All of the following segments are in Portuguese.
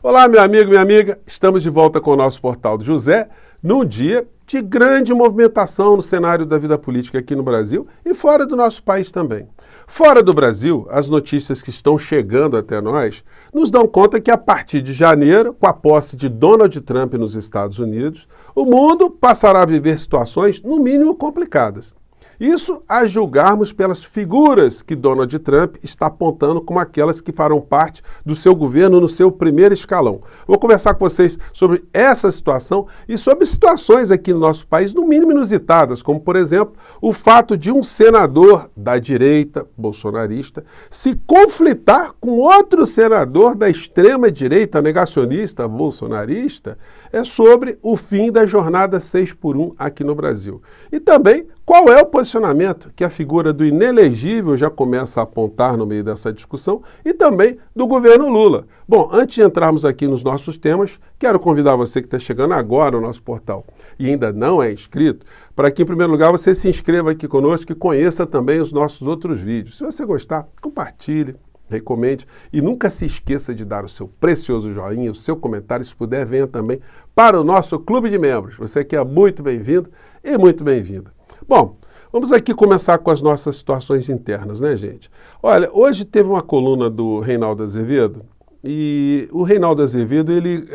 Olá, meu amigo, minha amiga. Estamos de volta com o nosso Portal do José, num dia de grande movimentação no cenário da vida política aqui no Brasil e fora do nosso país também. Fora do Brasil, as notícias que estão chegando até nós nos dão conta que a partir de janeiro, com a posse de Donald Trump nos Estados Unidos, o mundo passará a viver situações, no mínimo, complicadas. Isso a julgarmos pelas figuras que Donald Trump está apontando como aquelas que farão parte do seu governo no seu primeiro escalão. Vou conversar com vocês sobre essa situação e sobre situações aqui no nosso país, no mínimo inusitadas, como, por exemplo, o fato de um senador da direita bolsonarista se conflitar com outro senador da extrema-direita negacionista bolsonarista sobre o fim da jornada 6x1 aqui no Brasil. E também qual é o posicionamento que a figura do inelegível já começa a apontar no meio dessa discussão e também do governo Lula. Bom, antes de entrarmos aqui nos nossos temas, quero convidar você que está chegando agora no nosso portal e ainda não é inscrito, para que, em primeiro lugar, você se inscreva aqui conosco e conheça também os nossos outros vídeos. Se você gostar, compartilhe, recomende e nunca se esqueça de dar o seu precioso joinha, o seu comentário, se puder, venha também para o nosso clube de membros. Você que é muito bem-vindo e muito bem-vinda. Bom, vamos aqui começar com as nossas situações internas, né, gente? Olha, hoje teve uma coluna do Reinaldo Azevedo e o Reinaldo Azevedo, ele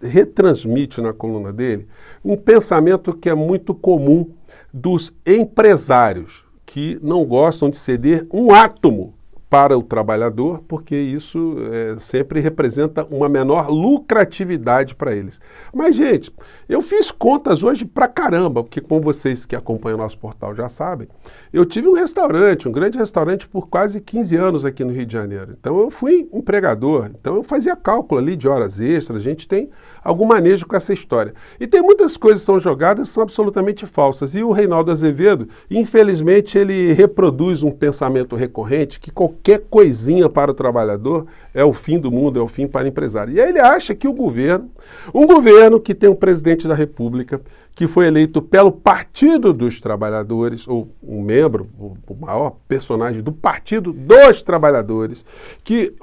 retransmite na coluna dele um pensamento que é muito comum dos empresários que não gostam de ceder um átomo para o trabalhador, porque isso sempre representa uma menor lucratividade para eles. Mas, gente, eu fiz contas hoje pra caramba, porque como vocês que acompanham o nosso portal já sabem, eu tive um restaurante, um grande restaurante por quase 15 anos aqui no Rio de Janeiro. Então eu fui empregador, então eu fazia cálculo ali de horas extras, a gente tem algum manejo com essa história. E tem muitas coisas que são jogadas que são absolutamente falsas. E o Reinaldo Azevedo, infelizmente, ele reproduz um pensamento recorrente que qualquer coisinha para o trabalhador é o fim do mundo, é o fim para o empresário. E aí ele acha que um governo que tem um presidente da República, que foi eleito pelo Partido dos Trabalhadores, ou um membro, o maior personagem do Partido dos Trabalhadores, que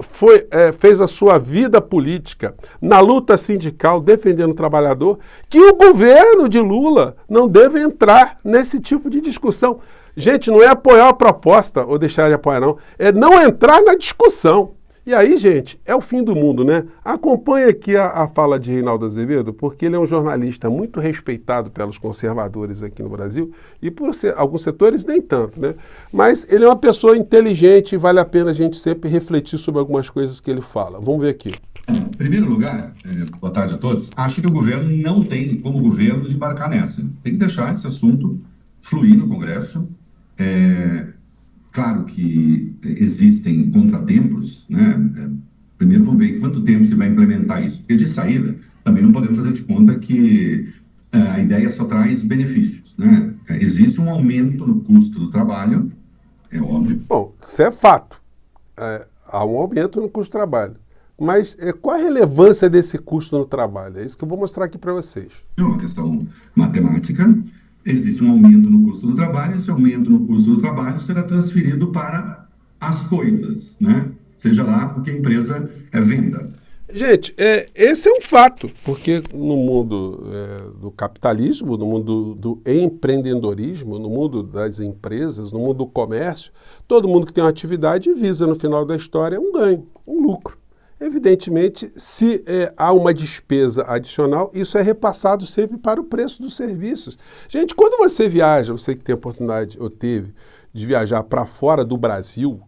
fez a sua vida política na luta sindical, defendendo o trabalhador, que o governo de Lula não deve entrar nesse tipo de discussão. Gente, não é apoiar a proposta ou deixar de apoiar, não. É não entrar na discussão. E aí, gente, é o fim do mundo, né? Acompanhe aqui a fala de Reinaldo Azevedo, porque ele é um jornalista muito respeitado pelos conservadores aqui no Brasil e por alguns setores nem tanto, né? Mas ele é uma pessoa inteligente e vale a pena a gente sempre refletir sobre algumas coisas que ele fala. Vamos ver aqui. Em primeiro lugar, boa tarde a todos, acho que o governo não tem como governo de embarcar nessa. Tem que deixar esse assunto fluir no Congresso. Claro que existem contratempos, né? Primeiro vamos ver quanto tempo se vai implementar isso, porque de saída também não podemos fazer de conta que a ideia só traz benefícios, né? Existe um aumento no custo do trabalho, é óbvio. Bom, isso é fato. Há um aumento no custo do trabalho. Mas qual a relevância desse custo no trabalho? É isso que eu vou mostrar aqui para vocês. É uma questão matemática. Existe um aumento no custo do trabalho, esse aumento no custo do trabalho será transferido para as coisas, né? Seja lá o que a empresa venda. Gente, esse é um fato, porque no mundo do capitalismo, no mundo do empreendedorismo, no mundo das empresas, no mundo do comércio, todo mundo que tem uma atividade visa no final da história um ganho, um lucro. Evidentemente, se há uma despesa adicional, isso é repassado sempre para o preço dos serviços. Gente, quando você viaja, você que tem a oportunidade, ou teve, de viajar para fora do Brasil,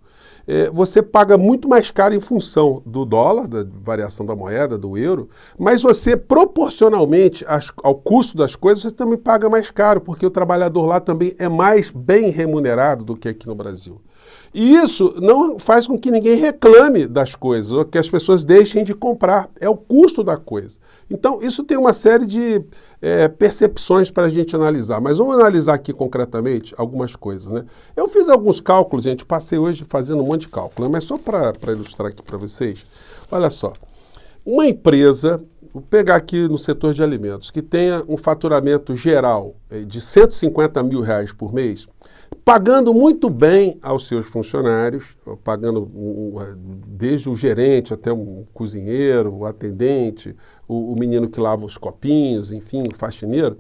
você paga muito mais caro em função do dólar, da variação da moeda, do euro, mas você, proporcionalmente ao custo das coisas, você também paga mais caro, porque o trabalhador lá também é mais bem remunerado do que aqui no Brasil. E isso não faz com que ninguém reclame das coisas, ou que as pessoas deixem de comprar. É o custo da coisa. Então, isso tem uma série de percepções para a gente analisar. Mas vamos analisar aqui concretamente algumas coisas, né? Eu fiz alguns cálculos, gente. Passei hoje fazendo um monte de cálculo, né? Mas só para ilustrar aqui para vocês. Olha só. Uma empresa, vou pegar aqui no setor de alimentos, que tenha um faturamento geral de R$150 mil por mês, pagando muito bem aos seus funcionários, pagando desde o gerente até um cozinheiro, o atendente, o menino que lava os copinhos, enfim, o faxineiro,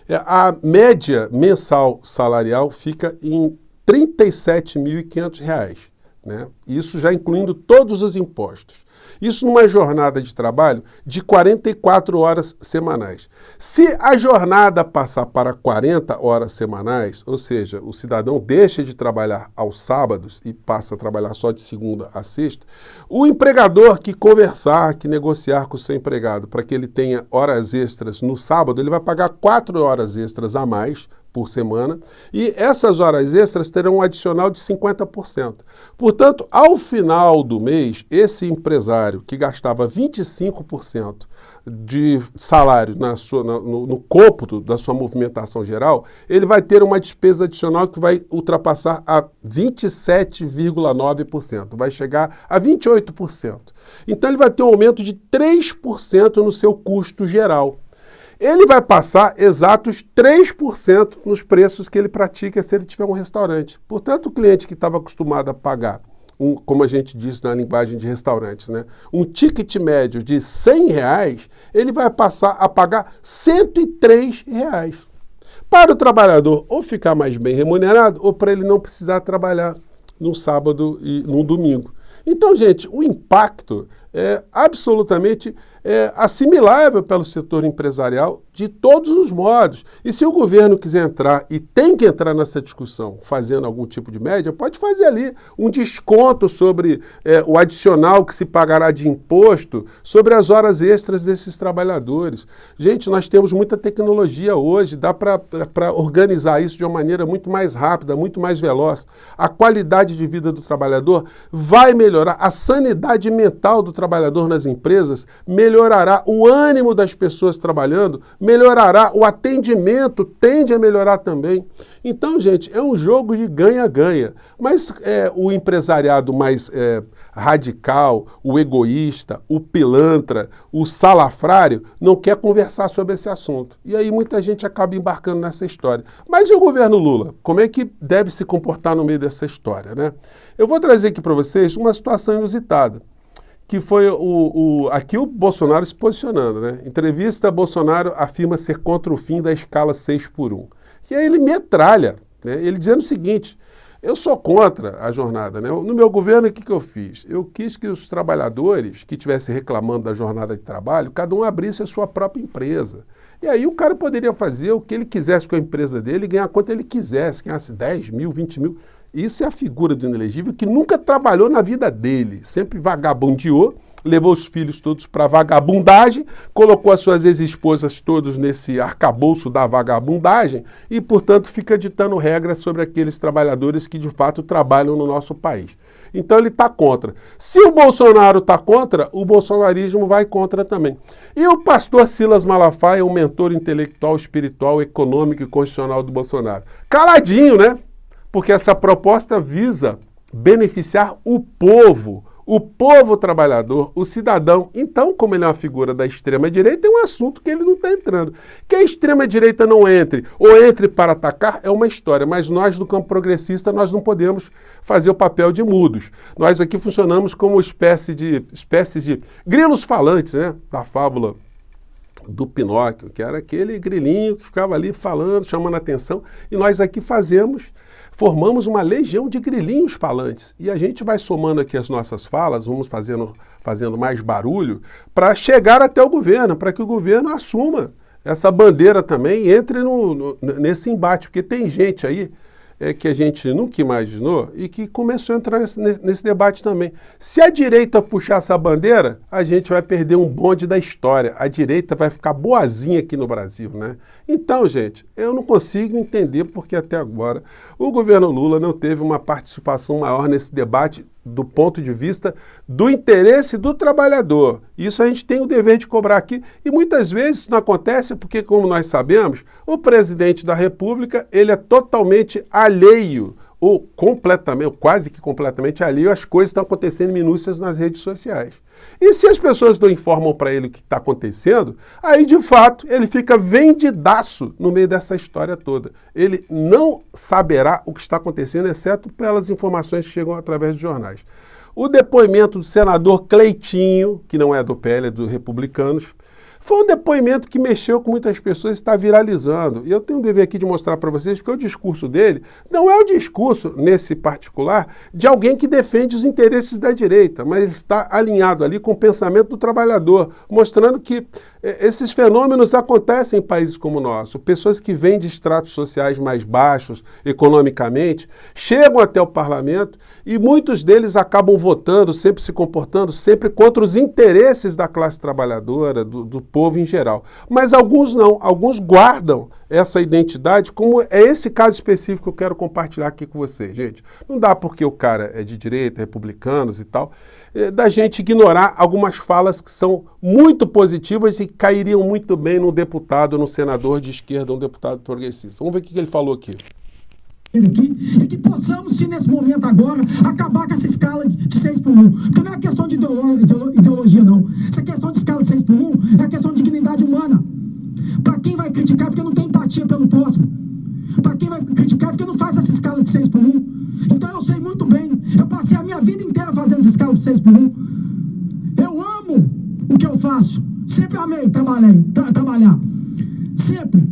a média mensal salarial fica em R$ 37.500, né? Isso já incluindo todos os impostos. Isso numa jornada de trabalho de 44 horas semanais. Se a jornada passar para 40 horas semanais, ou seja, o cidadão deixa de trabalhar aos sábados e passa a trabalhar só de segunda a sexta, o empregador que conversar, que negociar com o seu empregado para que ele tenha horas extras no sábado, ele vai pagar 4 horas extras a mais por semana, e essas horas extras terão um adicional de 50%. Portanto, ao final do mês, esse empresário que gastava 25% de salário no cômputo da sua movimentação geral, ele vai ter uma despesa adicional que vai ultrapassar a 27,9%, vai chegar a 28%. Então ele vai ter um aumento de 3% no seu custo geral. Ele vai passar exatos 3% nos preços que ele pratica se ele tiver um restaurante. Portanto, o cliente que estava acostumado a pagar, como a gente diz na linguagem de restaurantes, né, um ticket médio de R$100, ele vai passar a pagar R$103. Para o trabalhador ou ficar mais bem remunerado ou para ele não precisar trabalhar no sábado e no domingo. Então, gente, o impacto é absolutamente assimilável pelo setor empresarial de todos os modos. E se o governo quiser entrar, e tem que entrar nessa discussão, fazendo algum tipo de média, pode fazer ali um desconto sobre o adicional que se pagará de imposto sobre as horas extras desses trabalhadores. Gente, nós temos muita tecnologia hoje, dá para organizar isso de uma maneira muito mais rápida, muito mais veloz. A qualidade de vida do trabalhador vai melhorar, a sanidade mental do trabalhador nas empresas melhorará, o ânimo das pessoas trabalhando melhorará, o atendimento tende a melhorar também. Então, gente, é um jogo de ganha-ganha. Mas o empresariado mais radical, o egoísta, o pilantra, o salafrário, não quer conversar sobre esse assunto. E aí muita gente acaba embarcando nessa história. Mas e o governo Lula? Como é que deve se comportar no meio dessa história, né? Eu vou trazer aqui para vocês uma situação inusitada, que foi aqui o Bolsonaro se posicionando, né? Entrevista, Bolsonaro afirma ser contra o fim da escala 6x1. E aí ele metralha, né? Ele dizendo o seguinte: eu sou contra a jornada, né? No meu governo, o que eu fiz? Eu quis que os trabalhadores que estivessem reclamando da jornada de trabalho, cada um abrisse a sua própria empresa. E aí o cara poderia fazer o que ele quisesse com a empresa dele e ganhar quanto ele quisesse, ganhasse 10 mil, 20 mil. Isso é a figura do inelegível que nunca trabalhou na vida dele, sempre vagabundeou, levou os filhos todos para vagabundagem, colocou as suas ex-esposas todos nesse arcabouço da vagabundagem e, portanto, fica ditando regras sobre aqueles trabalhadores que, de fato, trabalham no nosso país. Então, ele está contra. Se o Bolsonaro está contra, o bolsonarismo vai contra também. E o pastor Silas Malafaia, o mentor intelectual, espiritual, econômico e constitucional do Bolsonaro. Caladinho, né? Porque essa proposta visa beneficiar o povo trabalhador, o cidadão. Então, como ele é uma figura da extrema-direita, é um assunto que ele não está entrando. Que a extrema-direita não entre, ou entre para atacar, é uma história. Mas nós, do campo progressista, nós não podemos fazer o papel de mudos. Nós aqui funcionamos como espécies de grilos falantes, né? Da fábula do Pinóquio, que era aquele grilinho que ficava ali falando, chamando a atenção. E nós aqui formamos uma legião de grilinhos falantes. E a gente vai somando aqui as nossas falas, vamos fazendo mais barulho para chegar até o governo, para que o governo assuma essa bandeira também e entre nesse embate. Porque tem gente aí que a gente nunca imaginou e que começou a entrar nesse debate também. Se a direita puxar essa bandeira, a gente vai perder um bonde da história. A direita vai ficar boazinha aqui no Brasil, né? Então, gente, eu não consigo entender porque até agora o governo Lula não teve uma participação maior nesse debate do ponto de vista do interesse do trabalhador. Isso a gente tem o dever de cobrar aqui e muitas vezes isso não acontece porque, como nós sabemos, o presidente da República ele é totalmente alheio ou completamente, ou quase que completamente alheio às coisas que estão acontecendo em minúcias nas redes sociais. E se as pessoas não informam para ele o que está acontecendo, aí de fato ele fica vendidaço no meio dessa história toda. Ele não saberá o que está acontecendo, exceto pelas informações que chegam através de jornais. O depoimento do senador Cleitinho, que não é do PL, é dos Republicanos, foi um depoimento que mexeu com muitas pessoas e está viralizando. E eu tenho um dever aqui de mostrar para vocês que o discurso dele não é o discurso, nesse particular, de alguém que defende os interesses da direita, mas está alinhado ali com o pensamento do trabalhador, mostrando que esses fenômenos acontecem em países como o nosso. Pessoas que vêm de estratos sociais mais baixos, economicamente, chegam até o parlamento e muitos deles acabam votando, sempre se comportando, sempre contra os interesses da classe trabalhadora, do povo em geral. Mas alguns não, alguns guardam essa identidade, como é esse caso específico que eu quero compartilhar aqui com vocês, gente. Não dá porque o cara é de direita, republicanos e tal, da gente ignorar algumas falas que são muito positivas e cairiam muito bem num deputado, num senador de esquerda, um deputado progressista. Vamos ver o que ele falou aqui. E que possamos, se nesse momento agora, acabar com essa escala de 6 por 1. Porque não é questão de ideologia, não. Essa questão de escala de 6 por 1 é a questão de dignidade humana. Para quem vai criticar porque não tem empatia pelo próximo. Para quem vai criticar porque não faz essa escala de 6 por 1. Então eu sei muito bem. Eu passei a minha vida inteira fazendo essa escala de 6 por 1. Eu amo o que eu faço. Sempre amei trabalhar. Sempre.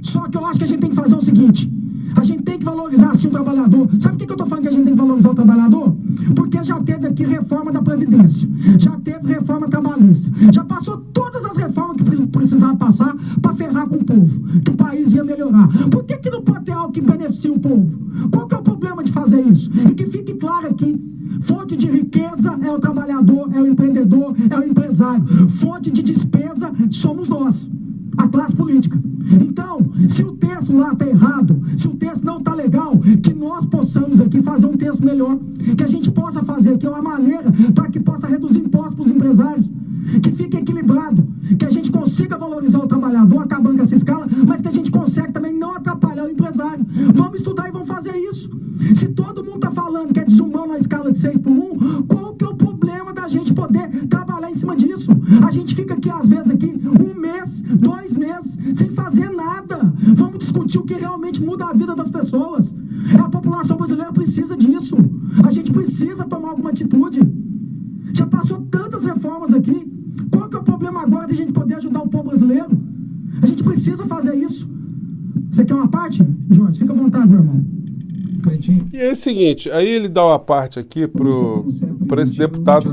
Só que eu acho que a gente tem que fazer o seguinte. A gente tem que valorizar, sim, o trabalhador. Sabe por que eu estou falando que a gente tem que valorizar o trabalhador? Porque já teve aqui reforma da Previdência, já teve reforma trabalhista, já passou todas as reformas que precisava passar para ferrar com o povo, que o país ia melhorar. Por que não pode ter algo que beneficie o povo? Qual que é o problema de fazer isso? E que fique claro aqui, fonte de riqueza é o trabalhador, é o empreendedor, é o empresário. Fonte de despesa somos nós, a classe política. Então, se o texto lá está errado, se o texto não está legal, que nós possamos aqui fazer um texto melhor, que a gente possa fazer aqui uma maneira para que possa reduzir impostos para os empresários, que fique equilibrado, que a gente consiga valorizar o trabalhador, acabando com essa escala, mas que a gente consegue também não atrapalhar o empresário. Vamos estudar e vamos fazer isso. Se todo mundo está falando que é desumano a escala de 6 por 1, qual que é o problema da gente poder trabalhar em cima disso? A gente fica aqui, às vezes, aqui 1 mês, 2 meses, sem fazer nada. Vamos discutir o que realmente muda a vida das pessoas. A população brasileira precisa disso. A gente precisa tomar alguma atitude. Já passou tantas reformas aqui. Qual que é o problema agora de a gente poder ajudar o povo brasileiro? A gente precisa fazer isso. Você quer uma parte, Jorge? Fica à vontade, meu irmão. E é o seguinte, aí ele dá uma parte aqui para esse deputado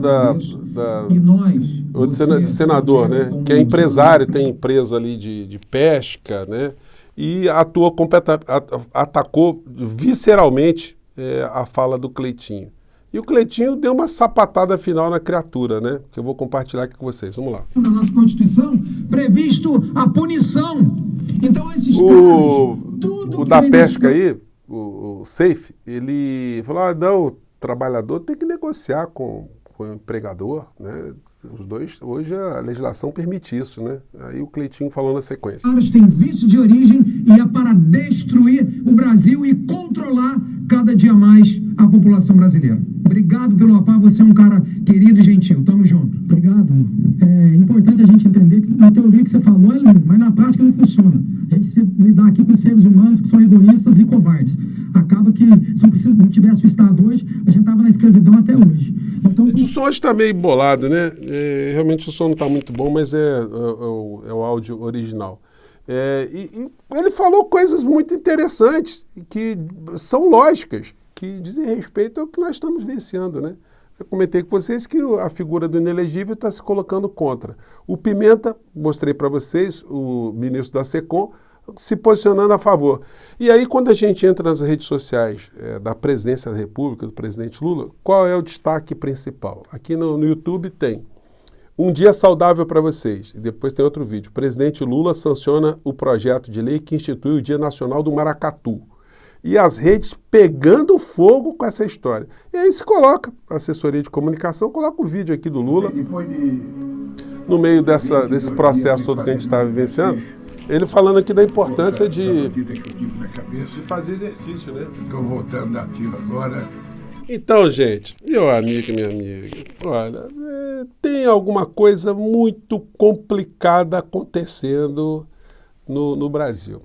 do senador, né, que é empresário, tem empresa ali de pesca, né, e atacou visceralmente a fala do Cleitinho. E o Cleitinho deu uma sapatada final na criatura, né, que eu vou compartilhar aqui com vocês. Vamos lá. Na nossa Constituição, previsto a punição. Então, esses o da pesca aí, o Safe, ele falou, não, o trabalhador tem que negociar com o empregador, né? Os dois, hoje a legislação permite isso, né? Aí o Cleitinho falou na sequência. Tem vício de origem e é para destruir o Brasil e controlar cada dia mais a população brasileira. Obrigado pelo apoio, você é um cara querido e gentil. Tamo junto. Obrigado. É importante a gente entender que na teoria que você falou é lindo, mas na prática não funciona. A gente se lidar aqui com seres humanos que são egoístas e covardes. Acaba que se não tivesse o Estado hoje, a gente tava na escravidão até hoje. Então, o som está meio embolado, né? Realmente o som não está muito bom, mas é o áudio original. E ele falou coisas muito interessantes, que são lógicas, que dizem respeito ao que nós estamos vivenciando, né? Eu comentei com vocês que a figura do inelegível está se colocando contra. O Pimenta, mostrei para vocês, o ministro da SECOM, se posicionando a favor. E aí, quando a gente entra nas redes sociais da presidência da República, do presidente Lula, qual é o destaque principal? Aqui no YouTube tem um dia saudável para vocês. E depois tem outro vídeo. O presidente Lula sanciona o projeto de lei que institui o Dia Nacional do Maracatu. E as redes pegando fogo com essa história. E aí se coloca, a assessoria de comunicação, coloca o vídeo aqui do Lula, no meio desse processo todo que a gente está vivenciando. Ele falando aqui da importância de batida que eu tive na cabeça. fazer exercício, né? Eu estou voltando da ativa agora. Então, gente, meu amigo e minha amiga, olha, tem alguma coisa muito complicada acontecendo no Brasil,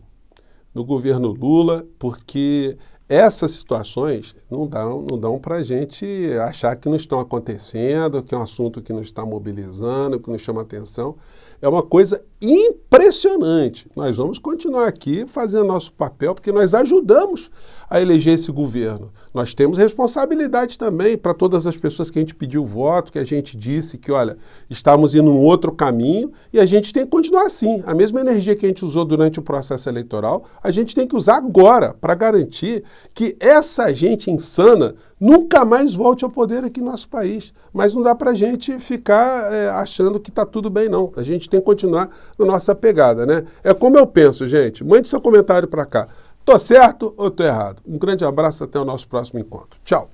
no governo Lula, porque essas situações não dão para a gente achar que não estão acontecendo, que é um assunto que não está mobilizando, que não chama atenção. É uma coisa impressionante. Nós vamos continuar aqui fazendo nosso papel, porque nós ajudamos a eleger esse governo. Nós temos responsabilidade também para todas as pessoas que a gente pediu voto, que a gente disse que, olha, estamos indo em um outro caminho e a gente tem que continuar assim. A mesma energia que a gente usou durante o processo eleitoral, a gente tem que usar agora para garantir que essa gente insana nunca mais volte ao poder aqui no nosso país. Mas não dá para a gente ficar achando que está tudo bem, não. A gente tem que continuar na nossa pegada, né? É como eu penso, gente. Mande seu comentário para cá. Tô certo ou tô errado? Um grande abraço, até o nosso próximo encontro. Tchau!